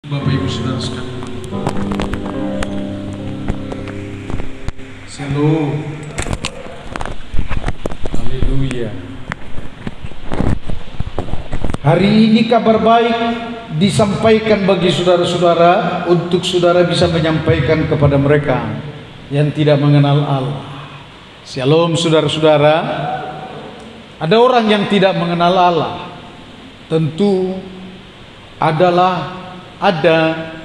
Bapak Ibu Saudara sekalian, Shalom, haleluya. Hari ini kabar baik disampaikan bagi saudara-saudara untuk saudara bisa menyampaikan kepada mereka yang tidak mengenal Allah. Shalom saudara-saudara. Ada orang yang tidak mengenal Allah, tentu ada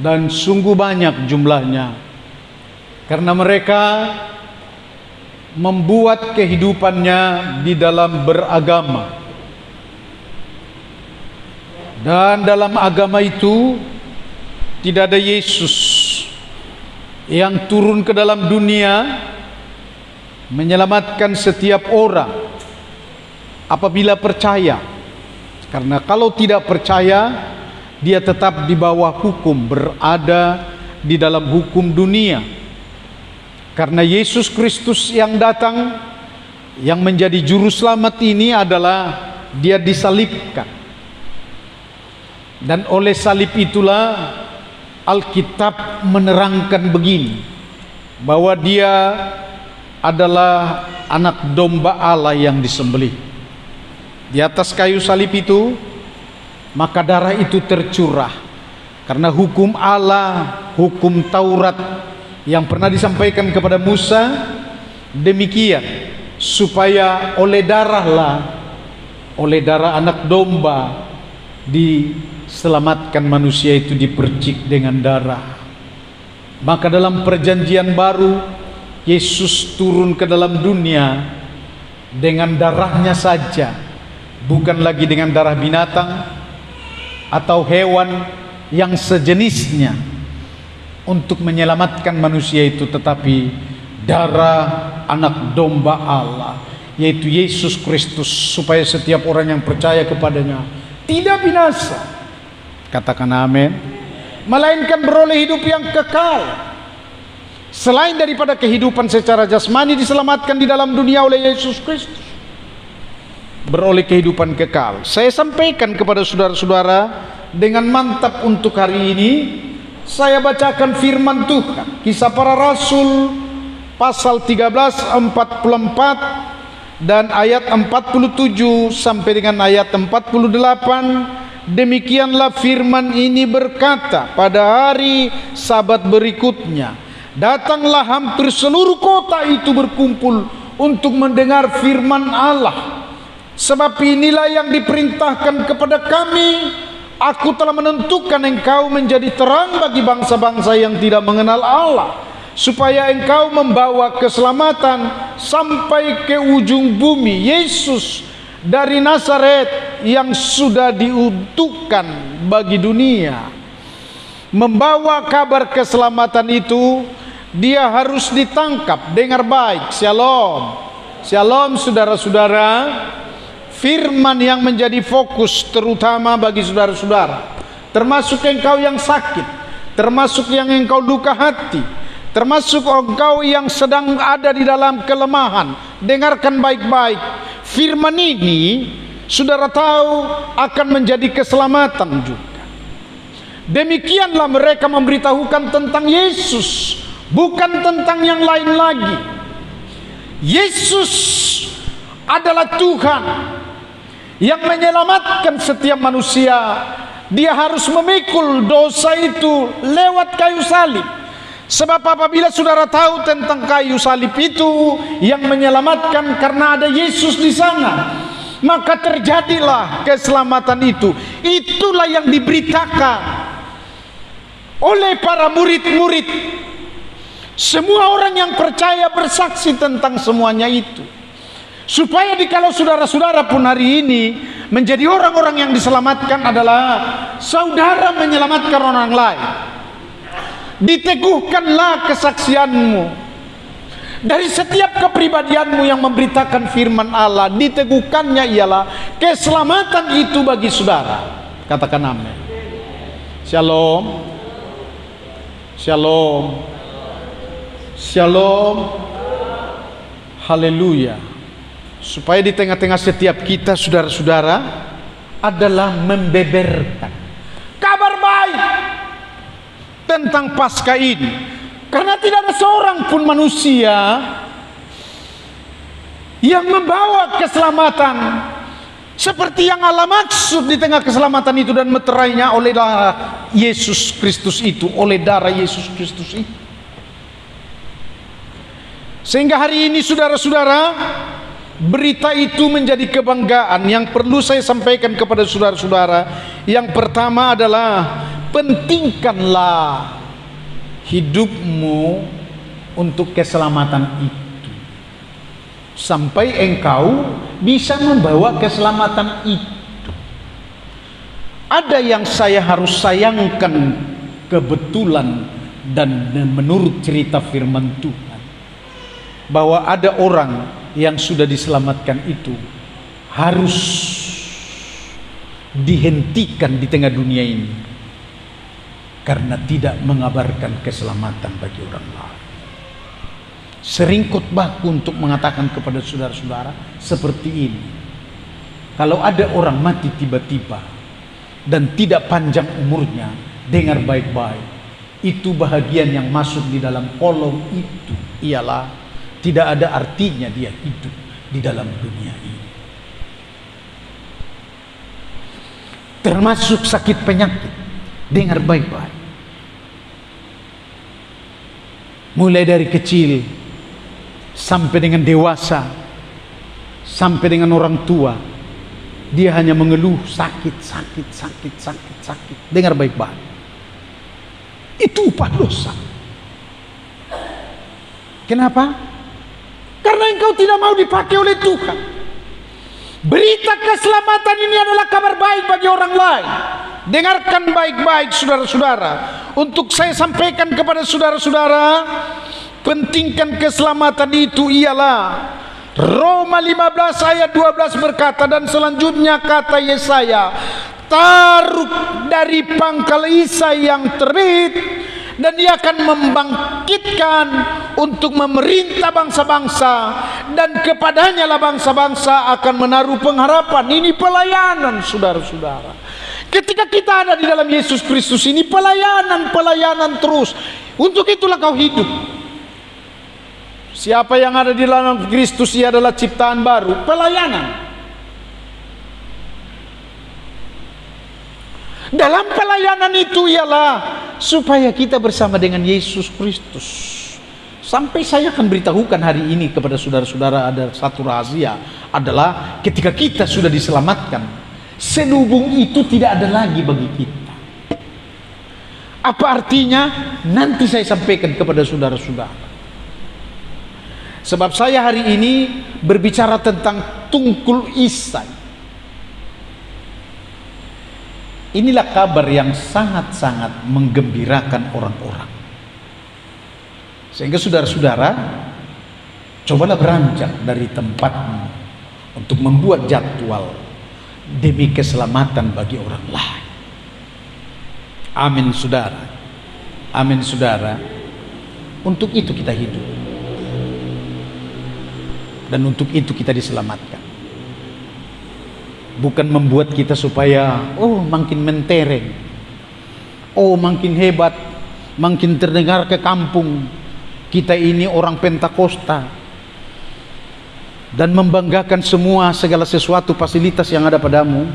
dan sungguh banyak jumlahnya, karena mereka membuat kehidupannya di dalam beragama, dan dalam agama itu tidak ada Yesus yang turun ke dalam dunia menyelamatkan setiap orang apabila percaya. Karena kalau tidak percaya, dia tetap di bawah hukum, berada di dalam hukum dunia. Karena Yesus Kristus yang datang, yang menjadi juru selamat ini adalah dia disalibkan. Dan oleh salib itulah Alkitab menerangkan begini, bahwa dia adalah anak domba Allah yang disembelih. Di atas kayu salib itu, maka darah itu tercurah. Karena hukum Allah, hukum Taurat yang pernah disampaikan kepada Musa, demikian supaya oleh darah anak domba diselamatkan manusia itu, dipercik dengan darah. Maka dalam perjanjian baru, Yesus turun ke dalam dunia dengan darahnya saja, bukan lagi dengan darah binatang atau hewan yang sejenisnya untuk menyelamatkan manusia itu, tetapi darah anak domba Allah, yaitu Yesus Kristus, supaya setiap orang yang percaya kepadanya tidak binasa, katakan amin, melainkan beroleh hidup yang kekal. Selain daripada kehidupan secara jasmani diselamatkan di dalam dunia oleh Yesus Kristus, beroleh kehidupan kekal. Saya sampaikan kepada saudara-saudara dengan mantap untuk hari ini. Saya bacakan firman Tuhan, Kisah Para Rasul pasal 13 44 dan ayat 47 sampai dengan ayat 48. Demikianlah firman ini berkata, pada hari Sabat berikutnya datanglah hampir seluruh kota itu berkumpul untuk mendengar firman Allah. Sebab inilah yang diperintahkan kepada kami, aku telah menentukan engkau menjadi terang bagi bangsa-bangsa yang tidak mengenal Allah, supaya engkau membawa keselamatan sampai ke ujung bumi. Yesus dari Nazaret yang sudah diuntukkan bagi dunia membawa kabar keselamatan itu, dia harus ditangkap. Dengar baik, shalom, shalom saudara-saudara. Firman yang menjadi fokus terutama bagi saudara-saudara, termasuk engkau yang sakit, termasuk yang engkau luka hati, termasuk engkau yang sedang ada di dalam kelemahan. Dengarkan baik-baik, firman ini saudara tahu akan menjadi keselamatan juga. Demikianlah mereka memberitahukan tentang Yesus, bukan tentang yang lain lagi. Yesus adalah Tuhan yang menyelamatkan setiap manusia. Dia harus memikul dosa itu lewat kayu salib. Sebab apabila saudara tahu tentang kayu salib itu yang menyelamatkan karena ada Yesus di sana, maka terjadilah keselamatan itu. Itulah yang diberitakan oleh para murid-murid. Semua orang yang percaya bersaksi tentang semuanya itu, supaya kalau saudara-saudara pun hari ini menjadi orang-orang yang diselamatkan adalah saudara menyelamatkan orang lain. Diteguhkanlah kesaksianmu dari setiap kepribadianmu yang memberitakan firman Allah. Diteguhkannya ialah keselamatan itu bagi saudara. Katakan amin. Shalom, shalom, shalom, haleluya. Supaya di tengah-tengah setiap kita saudara-saudara adalah membeberkan kabar baik tentang Paskah ini. Karena tidak ada seorang pun manusia yang membawa keselamatan seperti yang Allah maksud di tengah keselamatan itu, dan meterainya oleh darah Yesus Kristus itu, oleh darah Yesus Kristus itu. Sehingga hari ini saudara-saudara, berita itu menjadi kebanggaan yang perlu saya sampaikan kepada saudara-saudara. Yang pertama adalah pentingkanlah hidupmu untuk keselamatan itu, sampai engkau bisa membawa keselamatan itu. Ada yang saya harus sayangkan kebetulan dan menurut cerita firman Tuhan, bahwa ada orang yang sudah diselamatkan itu harus dihentikan di tengah dunia ini karena tidak mengabarkan keselamatan bagi orang lain. Sering khotbahku untuk mengatakan kepada saudara-saudara seperti ini. Kalau ada orang mati tiba-tiba dan tidak panjang umurnya, dengar baik-baik, itu bahagian yang masuk di dalam kolom itu ialah tidak ada artinya dia hidup di dalam dunia ini. Termasuk sakit penyakit, dengar baik-baik. Mulai dari kecil sampai dengan dewasa, sampai dengan orang tua, dia hanya mengeluh sakit. Dengar baik-baik, itu upah dosa. Kenapa? Karena engkau tidak mau dipakai oleh Tuhan. Berita keselamatan ini adalah kabar baik bagi orang lain. Dengarkan baik-baik saudara-saudara, untuk saya sampaikan kepada saudara-saudara. Pentingkan keselamatan itu ialah Roma 15 ayat 12 berkata, dan selanjutnya kata Yesaya, taruh dari pangkal Isai yang terbit, dan dia akan membangkitkan untuk memerintah bangsa-bangsa, dan kepadanya lah bangsa-bangsa akan menaruh pengharapan. Ini pelayanan saudara-saudara. Ketika kita ada di dalam Yesus Kristus ini, pelayanan terus. Untuk itulah kau hidup. Siapa yang ada di dalam Kristus, ia adalah ciptaan baru. Pelayanan. Dalam pelayanan itu ialah supaya kita bersama dengan Yesus Kristus. Sampai saya akan beritahukan hari ini kepada saudara-saudara ada satu rahasia, adalah ketika kita sudah diselamatkan, selubung itu tidak ada lagi bagi kita. Apa artinya? Nanti saya sampaikan kepada saudara-saudara. Sebab saya hari ini berbicara tentang Tungkul Isai. Inilah kabar yang sangat-sangat menggembirakan orang-orang. Sehingga saudara-saudara, cobalah beranjak dari tempatmu untuk membuat jadwal demi keselamatan bagi orang lain. Amin saudara. Amin saudara. Untuk itu kita hidup. Dan untuk itu kita diselamatkan. Bukan membuat kita supaya makin mentereng, makin hebat, makin terdengar ke kampung, kita ini orang Pentakosta, dan membanggakan segala sesuatu fasilitas yang ada padamu.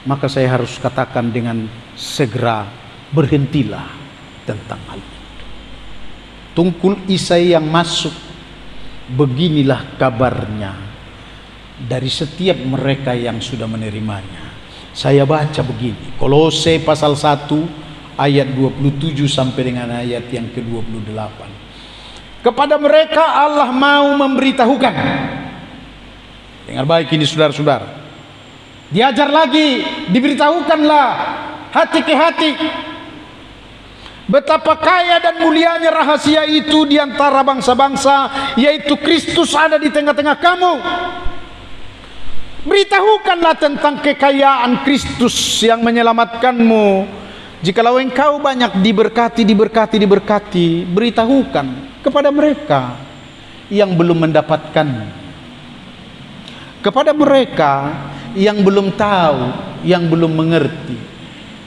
Maka saya harus katakan dengan segera, berhentilah tentang hal itu. Tungkul Isai yang masuk, beginilah kabarnya dari setiap mereka yang sudah menerimanya. Saya baca begini, Kolose pasal 1 ayat 27 sampai dengan ayat yang ke-28. Kepada mereka Allah mau memberitahukan. Dengar baik ini saudara-saudara. Diajar lagi, diberitahukanlah hati ke hati betapa kaya dan mulianya rahasia itu di antara bangsa-bangsa, yaitu Kristus ada di tengah-tengah kamu. Beritahukanlah tentang kekayaan Kristus yang menyelamatkanmu. Jikalau engkau banyak diberkati, beritahukan kepada mereka yang belum mendapatkan, kepada mereka yang belum tahu, yang belum mengerti,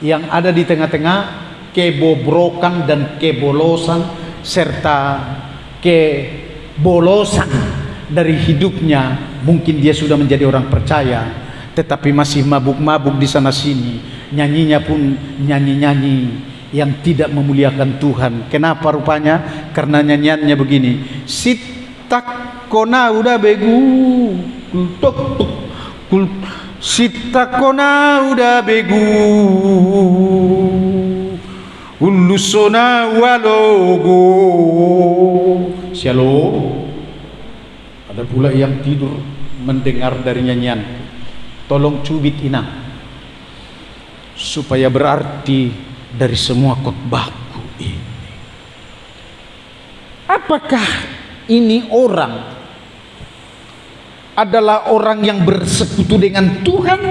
yang ada di tengah-tengah kebobrokan dan kebolosan serta kebolosan dari hidupnya. Mungkin dia sudah menjadi orang percaya, tetapi masih mabuk-mabuk di sana sini. Nyanyinya pun nyanyi-nyanyi yang tidak memuliakan Tuhan. Kenapa rupanya? Karena nyanyiannya begini. Sitak kona udah begu, kultok kul. Sitak kona udah begu, ulusona walogo. Shalom. Ada pula yang tidur mendengar dari nyanyian. Tolong cubit inang supaya berarti dari semua khotbahku ini. Apakah ini orang adalah orang yang bersekutu dengan Tuhan,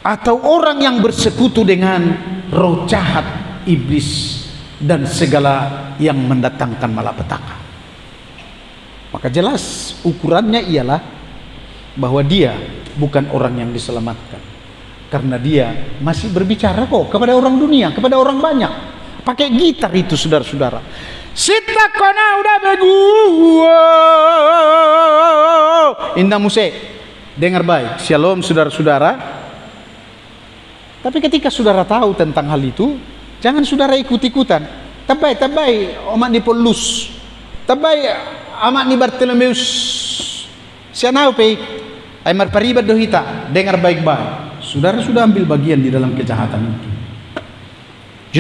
atau orang yang bersekutu dengan roh jahat, iblis, dan segala yang mendatangkan malapetaka? Maka jelas ukurannya ialah bahwa dia bukan orang yang diselamatkan, karena dia masih berbicara kok kepada orang dunia, kepada orang banyak, pakai gitar itu, saudara-saudara. Sita kona udah begu, indah musik, dengar baik. Shalom saudara-saudara. Tapi ketika saudara tahu tentang hal itu, jangan saudara ikut-ikutan. Tabai omak ni Paulus, tabai amak ni Bartolomeus, sianau pe aimar paribat dohita. Dengar baik-baik, saudara sudah ambil bagian di dalam kejahatan itu.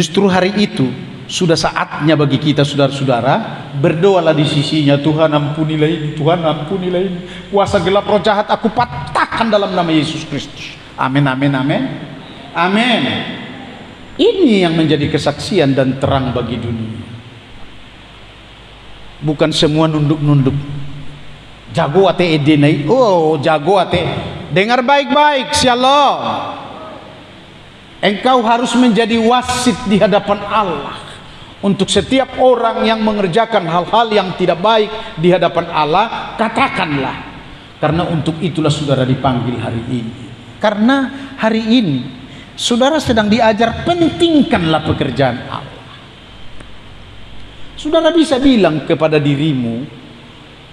Justru hari itu sudah saatnya bagi kita, saudara-saudara, berdoalah di sisinya. Tuhan ampunilah ini, Tuhan ampunilah ini. Kuasa gelap roh jahat aku patahkan dalam nama Yesus Kristus. Amin, amin, amin, amin. Ini yang menjadi kesaksian dan terang bagi dunia. Bukan semua nunduk-nunduk. Jago ate edenai. Oh, jago ate. Dengar baik-baik, shalom. Engkau harus menjadi wasit di hadapan Allah. Untuk setiap orang yang mengerjakan hal-hal yang tidak baik di hadapan Allah, katakanlah. Karena untuk itulah saudara dipanggil hari ini. Karena hari ini saudara sedang diajar, pentingkanlah pekerjaan Allah. Saudara bisa bilang kepada dirimu,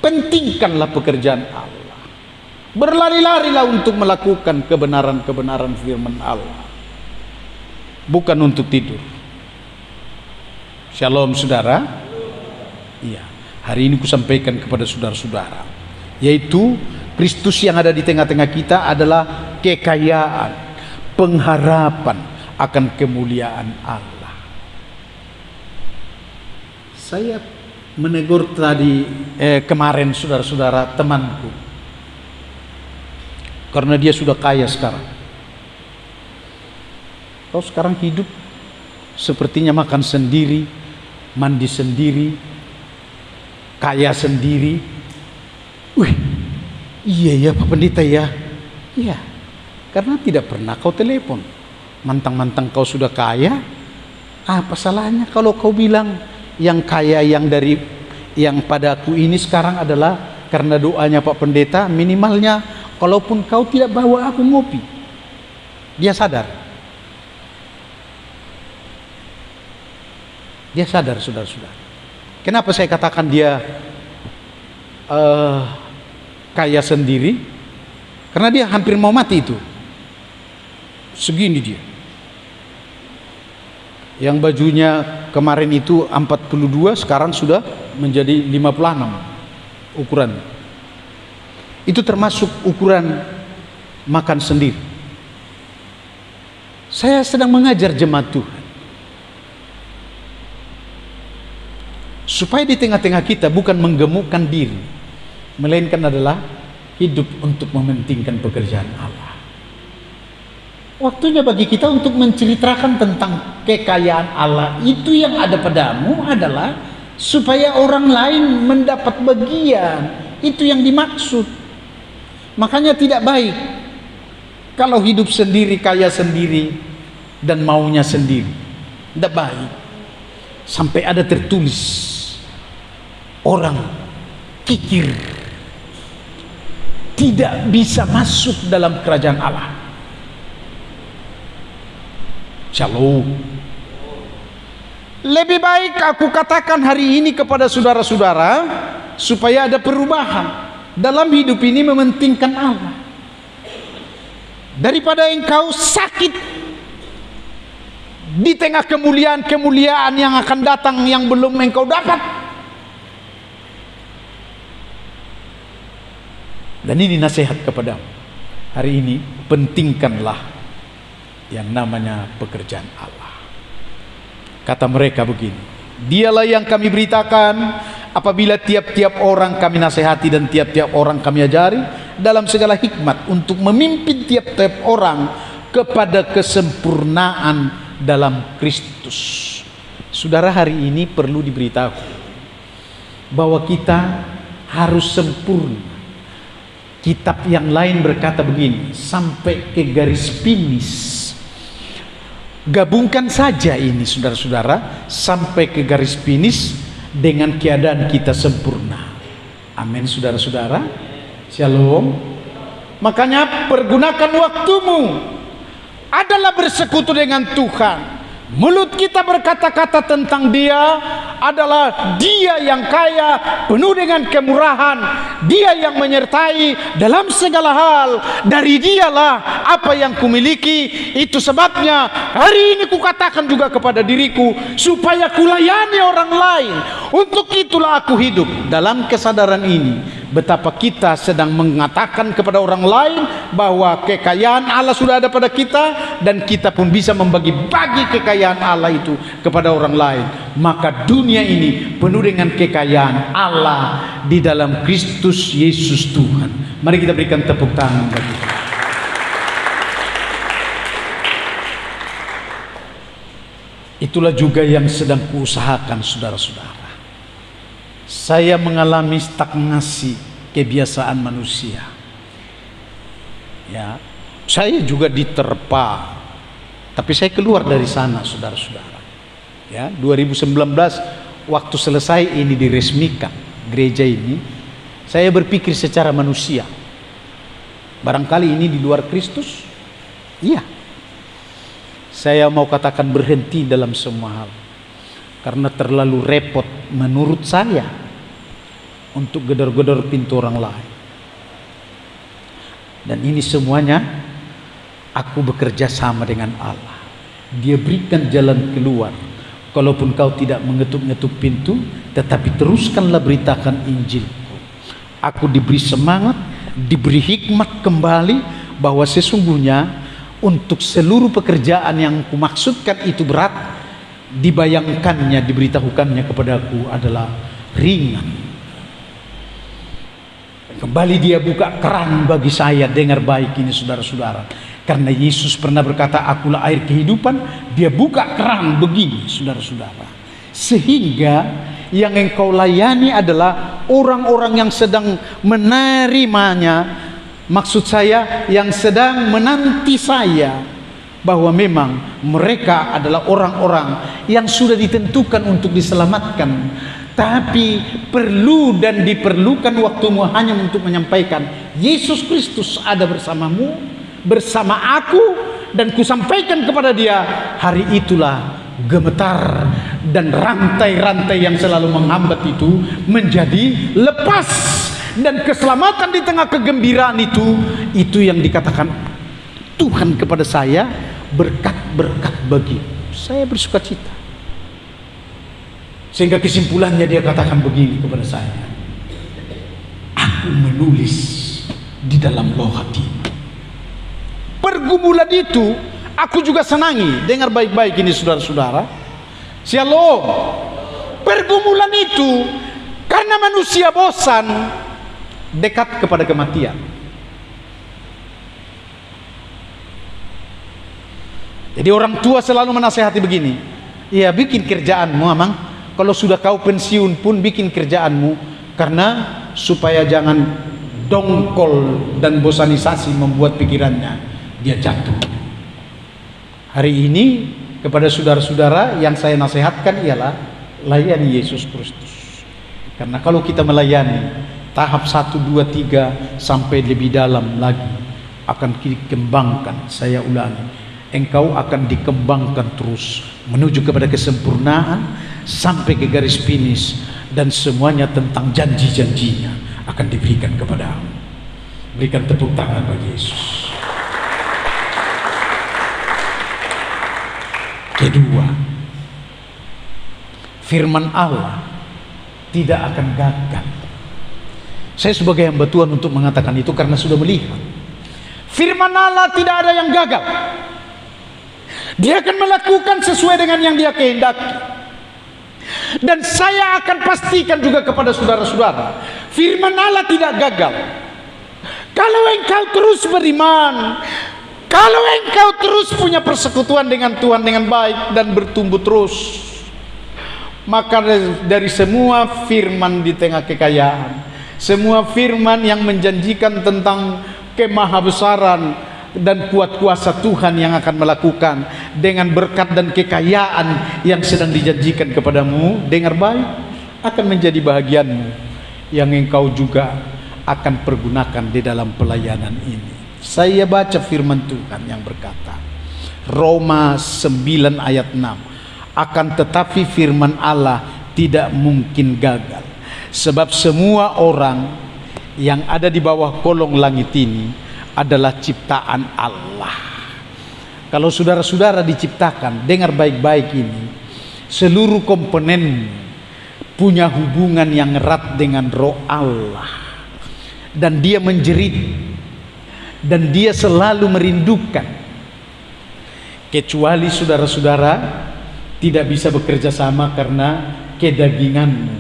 pentingkanlah pekerjaan Allah. Berlari-larilah untuk melakukan kebenaran-kebenaran firman Allah, bukan untuk tidur. Shalom saudara. Iya, hari ini kusampaikan kepada saudara-saudara, yaitu Kristus yang ada di tengah-tengah kita adalah kekayaan, pengharapan akan kemuliaan Allah. Saya menegur tadi kemarin saudara-saudara temanku, karena dia sudah kaya sekarang. Kau sekarang hidup sepertinya makan sendiri, mandi sendiri, kaya sendiri. Wih, iya ya Pak Pendeta ya. Iya, karena tidak pernah kau telepon. Mantang-mantang kau sudah kaya, apa salahnya kalau kau bilang yang kaya yang dari yang padaku ini sekarang adalah karena doanya Pak Pendeta. Minimalnya kalaupun kau tidak bawa aku ngopi, dia sadar. Dia sadar, saudara-saudara. Kenapa saya katakan dia kaya sendiri? Karena dia hampir mau mati itu. Segini dia. Yang bajunya kemarin itu 42, sekarang sudah menjadi 56 ukuran. Itu termasuk ukuran makan sendiri. Saya sedang mengajar jemaat Tuhan, supaya di tengah-tengah kita bukan menggemukkan diri, melainkan adalah hidup untuk mementingkan pekerjaan Allah. Waktunya bagi kita untuk menceritakan tentang kekayaan Allah. Itu yang ada padamu adalah supaya orang lain mendapat bagian. Itu yang dimaksud. Makanya tidak baik kalau hidup sendiri, kaya sendiri, dan maunya sendiri. Tidak baik. Sampai ada tertulis, orang kikir tidak bisa masuk dalam kerajaan Allah. Shalom. Lebih baik aku katakan hari ini kepada saudara-saudara supaya ada perubahan dalam hidup ini, mementingkan Allah daripada engkau sakit di tengah kemuliaan-kemuliaan yang akan datang yang belum engkau dapat. Dan ini nasihat kepadamu hari ini, pentingkanlah yang namanya pekerjaan Allah. Kata mereka begini, dialah yang kami beritakan apabila tiap-tiap orang kami nasihati dan tiap-tiap orang kami ajari dalam segala hikmat untuk memimpin tiap-tiap orang kepada kesempurnaan dalam Kristus. Saudara, hari ini perlu diberitahu bahwa kita harus sempurna. Kitab yang lain berkata begini, sampai ke garis finish. Gabungkan saja ini saudara-saudara, sampai ke garis finish dengan keadaan kita sempurna. Amin saudara-saudara. Shalom. Makanya pergunakan waktumu adalah bersekutu dengan Tuhan. Mulut kita berkata-kata tentang Dia adalah Dia yang kaya, penuh dengan kemurahan, Dia yang menyertai dalam segala hal. Dari Dialah apa yang kumiliki. Itu sebabnya hari ini kukatakan juga kepada diriku supaya kulayani orang lain. Untuk itulah aku hidup dalam kesadaran ini, betapa kita sedang mengatakan kepada orang lain bahwa kekayaan Allah sudah ada pada kita, dan kita pun bisa membagi-bagi kekayaan Allah itu kepada orang lain. Maka dunia ini penuh dengan kekayaan Allah di dalam Kristus Yesus Tuhan. Mari kita berikan tepuk tangan bagi Tuhan. Itulah juga yang sedang kuusahakan saudara-saudara. Saya mengalami stagnasi kebiasaan manusia. Ya, saya juga diterpa, tapi saya keluar dari sana, saudara-saudara. Ya, 2019 waktu selesai ini diresmikan gereja ini, saya berpikir secara manusia. Barangkali ini di luar Kristus. Iya. Saya mau katakan berhenti dalam semua hal. Karena terlalu repot menurut saya untuk gedor-gedor pintu orang lain. Dan ini semuanya aku bekerja sama dengan Allah. Dia berikan jalan keluar. Kalaupun kau tidak mengetuk-ngetuk pintu, tetapi teruskanlah beritakan Injilku. Aku diberi semangat, diberi hikmat kembali bahwa sesungguhnya untuk seluruh pekerjaan yang kumaksudkan itu berat, dibayangkannya, diberitahukannya kepadaku adalah ringan. Kembali dia buka keran bagi saya. Dengar baik ini saudara-saudara, karena Yesus pernah berkata, akulah air kehidupan. Dia buka keran begini saudara-saudara, sehingga yang engkau layani adalah orang-orang yang sedang menerimanya. Maksud saya yang sedang menanti saya, bahwa memang mereka adalah orang-orang yang sudah ditentukan untuk diselamatkan. Tapi perlu dan diperlukan waktumu hanya untuk menyampaikan Yesus Kristus ada bersamamu, bersama aku, dan kusampaikan kepada dia. Hari itulah gemetar dan rantai-rantai yang selalu menghambat itu menjadi lepas. Dan keselamatan di tengah kegembiraan itu yang dikatakan Tuhan kepada saya, berkat-berkat bagi saya, bersuka cita. Sehingga kesimpulannya dia katakan begini kepada saya, aku menulis di dalam lauh hati. Pergumulan itu aku juga senangi. Dengar baik-baik ini saudara-saudara. Shalom. Pergumulan itu karena manusia bosan dekat kepada kematian. Jadi orang tua selalu menasehati begini, ya bikin kerjaanmu amang, kalau sudah kau pensiun pun bikin kerjaanmu, karena supaya jangan dongkol dan bosanisasi membuat pikirannya dia jatuh. Hari ini kepada saudara-saudara yang saya nasihatkan ialah layani Yesus Kristus. Karena kalau kita melayani tahap 1, 2, 3 sampai lebih dalam lagi akan dikembangkan. Saya ulangi, engkau akan dikembangkan terus menuju kepada kesempurnaan sampai ke garis finish, dan semuanya tentang janji-janjinya akan diberikan kepadamu. Berikan tepuk tangan bagi Yesus. Kedua, firman Allah tidak akan gagal. Saya sebagai hamba Tuhan untuk mengatakan itu karena sudah melihat firman Allah tidak ada yang gagal. Dia akan melakukan sesuai dengan yang dia kehendaki. Dan saya akan pastikan juga kepada saudara-saudara, firman Allah tidak gagal. Kalau engkau terus beriman, kalau engkau terus punya persekutuan dengan Tuhan dengan baik dan bertumbuh terus, maka dari semua firman di tengah kekayaan, semua firman yang menjanjikan tentang kemahabesaran dan kuat kuasa Tuhan yang akan melakukan dengan berkat dan kekayaan yang sedang dijanjikan kepadamu, dengar baik, akan menjadi bahagianmu yang engkau juga akan pergunakan di dalam pelayanan ini. Saya baca firman Tuhan yang berkata, Roma 9 ayat 6, akan tetapi firman Allah tidak mungkin gagal, sebab semua orang yang ada di bawah kolong langit ini adalah ciptaan Allah. Kalau saudara-saudara diciptakan, dengar baik-baik ini, seluruh komponen punya hubungan yang erat dengan Roh Allah, dan dia menjerit dan dia selalu merindukan. Kecuali saudara-saudara tidak bisa bekerja sama karena kedaginganmu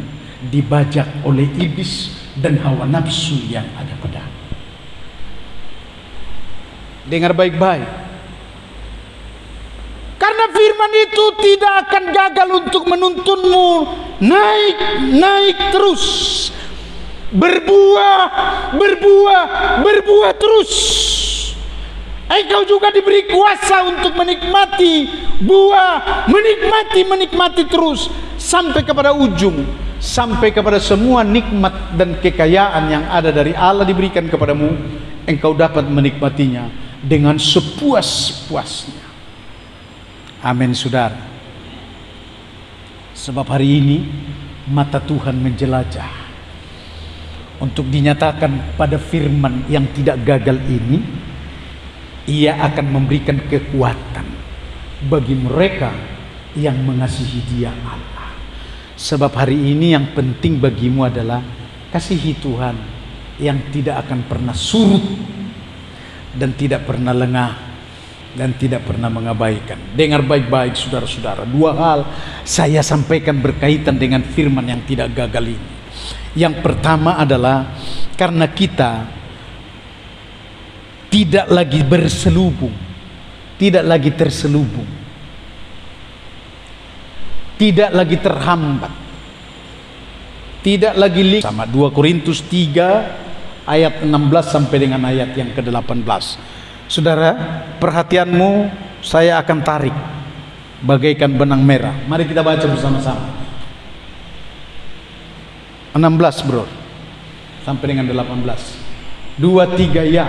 dibajak oleh iblis dan hawa nafsu yang ada padamu. Dengar baik-baik, karena firman itu tidak akan gagal untuk menuntunmu naik terus, berbuah terus. Engkau juga diberi kuasa untuk menikmati buah, menikmati terus sampai kepada ujung, sampai kepada semua nikmat dan kekayaan yang ada dari Allah diberikan kepadamu. Engkau dapat menikmatinya dengan sepuas-puasnya. Amin, saudara. Sebab hari ini mata Tuhan menjelajah untuk dinyatakan pada firman yang tidak gagal ini. Ia akan memberikan kekuatan bagi mereka yang mengasihi Dia Allah. Sebab hari ini yang penting bagimu adalah kasihi Tuhan yang tidak akan pernah surut dan tidak pernah lengah dan tidak pernah mengabaikan. Dengar baik-baik saudara-saudara, dua hal saya sampaikan berkaitan dengan firman yang tidak gagal ini. Yang pertama adalah karena kita tidak lagi berselubung, tidak lagi terselubung, tidak lagi terhambat, tidak lagi sama 2 Korintus 3 ayat 16 sampai dengan ayat yang ke-18. Saudara, perhatianmu saya akan tarik bagaikan benang merah. Mari kita baca bersama-sama. 16 bro sampai dengan 18. 2, 3 ya.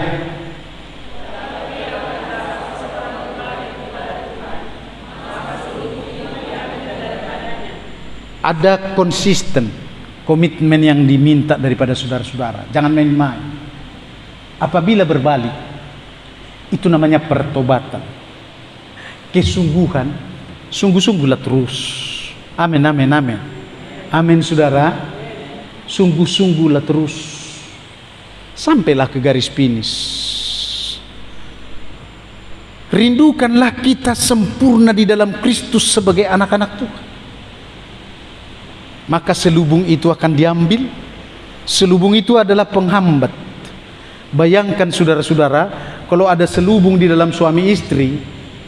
Ada konsisten, komitmen yang diminta daripada saudara-saudara. Jangan main-main. Apabila berbalik, itu namanya pertobatan. Kesungguhan, sungguh-sungguhlah terus. Amin, amin, amin. Amin, saudara. Sungguh-sungguhlah terus. Sampailah ke garis finish. Rindukanlah kita sempurna di dalam Kristus sebagai anak-anak Tuhan. Maka selubung itu akan diambil. Selubung itu adalah penghambat. Bayangkan saudara-saudara, kalau ada selubung di dalam suami istri,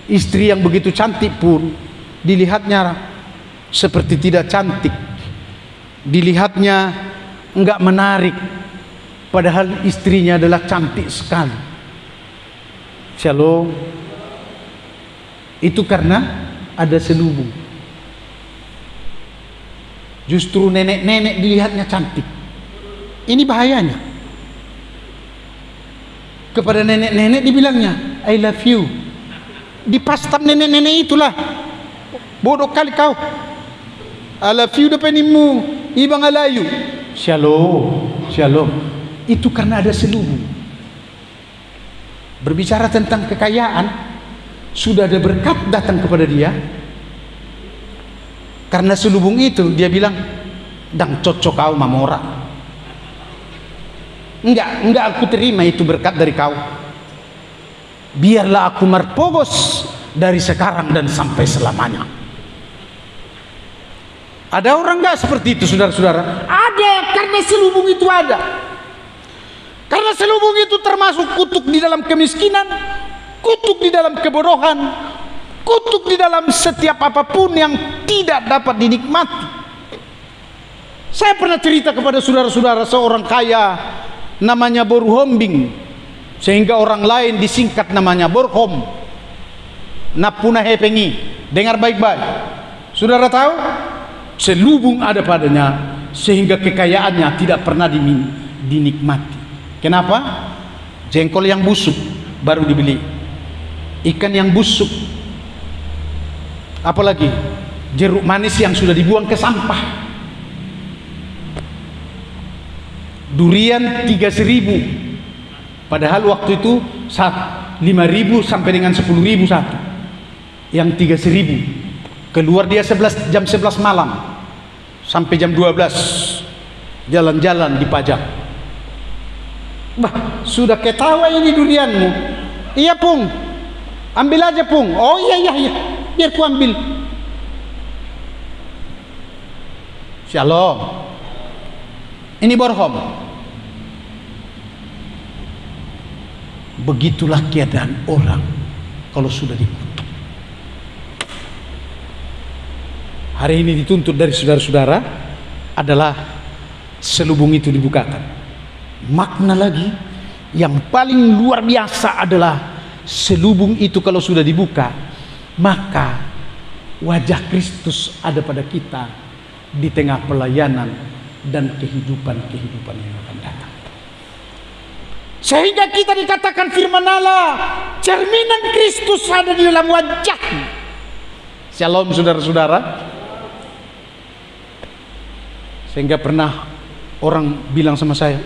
istri yang begitu cantik pun dilihatnya seperti tidak cantik, dilihatnya enggak menarik, padahal istrinya adalah cantik sekali. Shalom. Itu karena ada selubung. Justru nenek-nenek dilihatnya cantik. Ini bahayanya. Kepada nenek-nenek dibilangnya I love you. di pastam nenek-nenek itulah. Bodoh kali kau. Ala fiu depenimu ibang alayu. Shalom, shalom. Itu karena ada selubung. Berbicara tentang kekayaan, sudah ada berkat datang kepada dia. Karena selubung itu dia bilang, "Dang cocok kau mamora." Enggak aku terima itu berkat dari kau. Biarlah aku merpogos dari sekarang dan sampai selamanya. Ada orang enggak seperti itu, saudara-saudara? Ada, karena selubung itu ada. Karena selubung itu termasuk kutuk di dalam kemiskinan, kutuk di dalam kebodohan, kutuk di dalam setiap apapun yang tidak dapat dinikmati. Saya pernah cerita kepada saudara-saudara seorang kaya namanya Borhombing, sehingga orang lain disingkat namanya Borhom. Napuna hepengi. Dengar baik-baik. Saudara tahu? Selubung ada padanya sehingga kekayaannya tidak pernah dinikmati. Kenapa? Jengkol yang busuk baru dibeli, ikan yang busuk, apalagi jeruk manis yang sudah dibuang ke sampah, durian 3.000, padahal waktu itu 5.000 sampai dengan 10.000 satu, yang 3.000 keluar dia jam 11 malam sampai jam 12 jalan-jalan dipajak. Bah, sudah ketawa ini durianmu. Iya Pung, ambil aja Pung. Oh iya, biar ku ambil. Shalom. Ini Borhom. Begitulah keadaan orang kalau sudah dikutuk. Hari ini dituntut dari saudara-saudara adalah selubung itu dibukakan. Makna lagi yang paling luar biasa adalah selubung itu kalau sudah dibuka, maka wajah Kristus ada pada kita di tengah pelayanan dan kehidupan-kehidupan yang akan datang. Sehingga kita dikatakan firman Allah, cerminan Kristus ada di dalam wajahmu. Shalom saudara-saudara. Sehingga pernah orang bilang sama saya,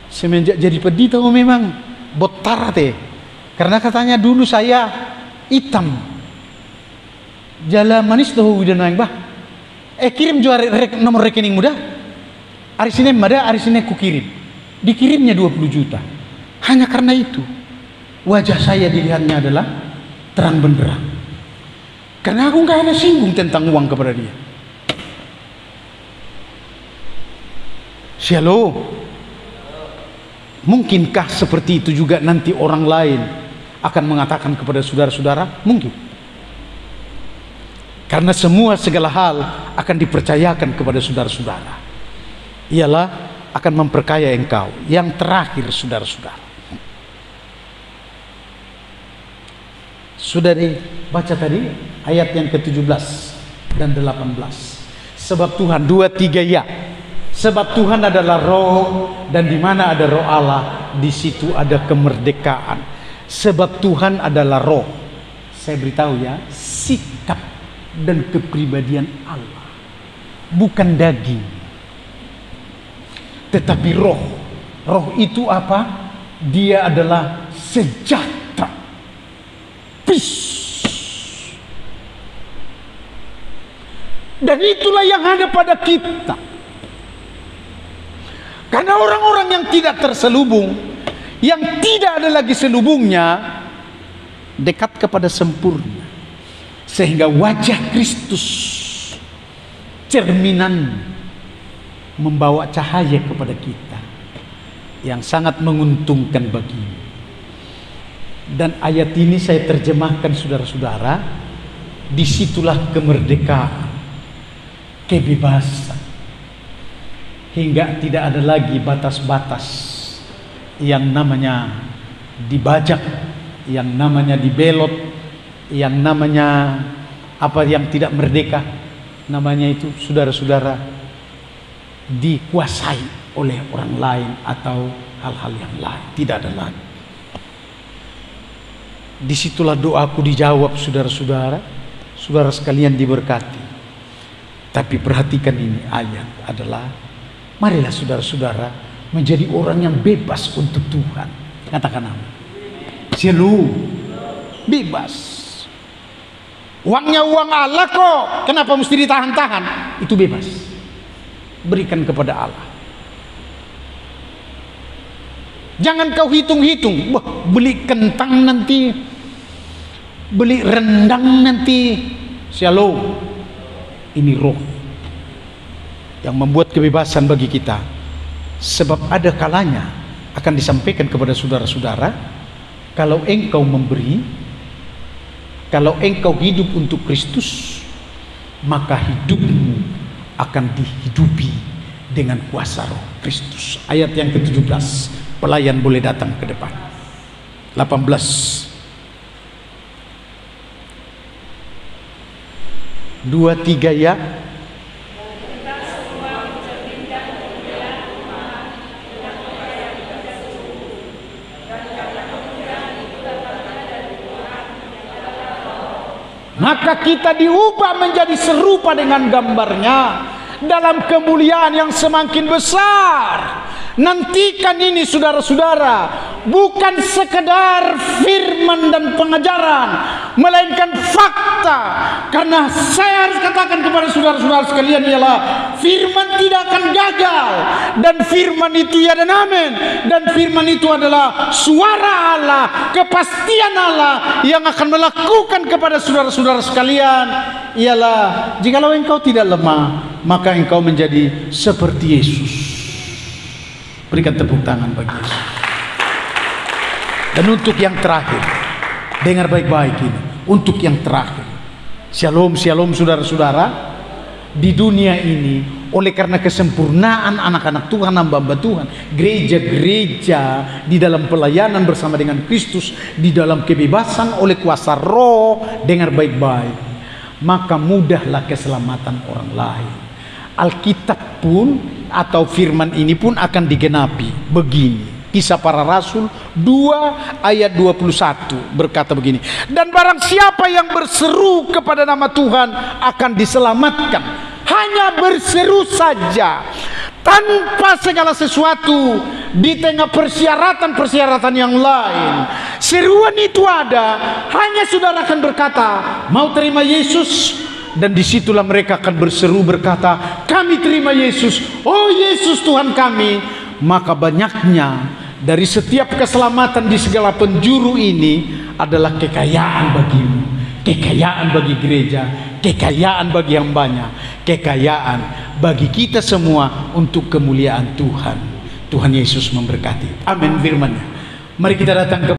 semenjak jadi pendeta memang botar teh, karena katanya dulu saya hitam, jala manis tuh udah naik bah, kirim jual nomor rekening muda, hari Senin ada, hari Senin ku kirim, dikirimnya 20 juta, hanya karena itu wajah saya dilihatnya adalah terang benderang, karena aku nggak ada singgung tentang uang kepada dia. Shalom. Mungkinkah seperti itu juga nanti orang lain akan mengatakan kepada saudara-saudara? Mungkin. Karena segala hal akan dipercayakan kepada saudara-saudara. Ialah akan memperkaya engkau. Yang terakhir saudara-saudara, sudah dibaca tadi ayat yang ke-17 dan 18. Sebab Tuhan 2-3 ya. Sebab Tuhan adalah roh, dan di mana ada roh Allah, di situ ada kemerdekaan. Sebab Tuhan adalah roh. Saya beritahu ya, sikap dan kepribadian Allah, bukan daging, tetapi roh. Roh itu apa? Dia adalah sejahtera, peace. Dan itulah yang ada pada kita. Karena orang-orang yang tidak terselubung, yang tidak ada lagi selubungnya, dekat kepada sempurna, sehingga wajah Kristus cerminan membawa cahaya kepada kita yang sangat menguntungkan bagimu. Dan ayat ini saya terjemahkan saudara-saudara, disitulah kemerdekaan, kebebasan, hingga tidak ada lagi batas-batas yang namanya dibajak, yang namanya dibelot, yang namanya apa yang tidak merdeka, namanya itu saudara-saudara dikuasai oleh orang lain atau hal-hal yang lain. Tidak ada lagi. Disitulah doaku dijawab, saudara-saudara. Saudara sekalian diberkati. Tapi perhatikan ini ayat adalah, marilah saudara-saudara menjadi orang yang bebas untuk Tuhan. Katakan amin. Selalu bebas. Uangnya uang Allah kok, kenapa mesti ditahan-tahan? Itu bebas. Berikan kepada Allah. Jangan kau hitung-hitung, wah beli kentang nanti, beli rendang nanti. Shalom. Ini roh yang membuat kebebasan bagi kita. Sebab ada kalanya akan disampaikan kepada saudara-saudara, kalau engkau memberi, kalau engkau hidup untuk Kristus, maka hidupmu akan dihidupi dengan kuasa roh Kristus. Ayat yang ke-17. Pelayan boleh datang ke depan. 18. 2-3 ya. Maka kita diubah menjadi serupa dengan gambarnya dalam kemuliaan yang semakin besar. Nantikan ini saudara-saudara, bukan sekedar firman dan pengajaran, melainkan fakta. Karena saya harus katakan kepada saudara-saudara sekalian ialah firman tidak akan gagal, dan firman itu ya dan amin, dan firman itu adalah suara Allah, kepastian Allah yang akan melakukan kepada saudara-saudara sekalian ialah, jikalau engkau tidak lemah, maka engkau menjadi seperti Yesus. Berikan tepuk tangan bagi Yesus. Dan untuk yang terakhir, dengar baik-baik ini, untuk yang terakhir, shalom, shalom saudara-saudara. Di dunia ini, oleh karena kesempurnaan anak-anak Tuhan, hamba-hamba Tuhan, gereja-gereja di dalam pelayanan bersama dengan Kristus, di dalam kebebasan oleh kuasa roh, dengar baik-baik, maka mudahlah keselamatan orang lain. Alkitab pun atau firman ini pun akan digenapi begini. Kisah Para Rasul 2 ayat 21 berkata begini, dan barang siapa yang berseru kepada nama Tuhan akan diselamatkan. Hanya berseru saja, tanpa segala sesuatu di tengah persyaratan-persyaratan yang lain. Seruan itu ada, hanya saudara akan berkata, mau terima Yesus? Dan disitulah mereka akan berseru berkata, kami terima Yesus, oh Yesus Tuhan kami. Maka banyaknya dari setiap keselamatan di segala penjuru ini adalah kekayaan bagimu, kekayaan bagi gereja, kekayaan bagi hambanya, kekayaan bagi kita semua untuk kemuliaan Tuhan. Tuhan Yesus memberkati. Amin firman-Nya. Mari kita datang ke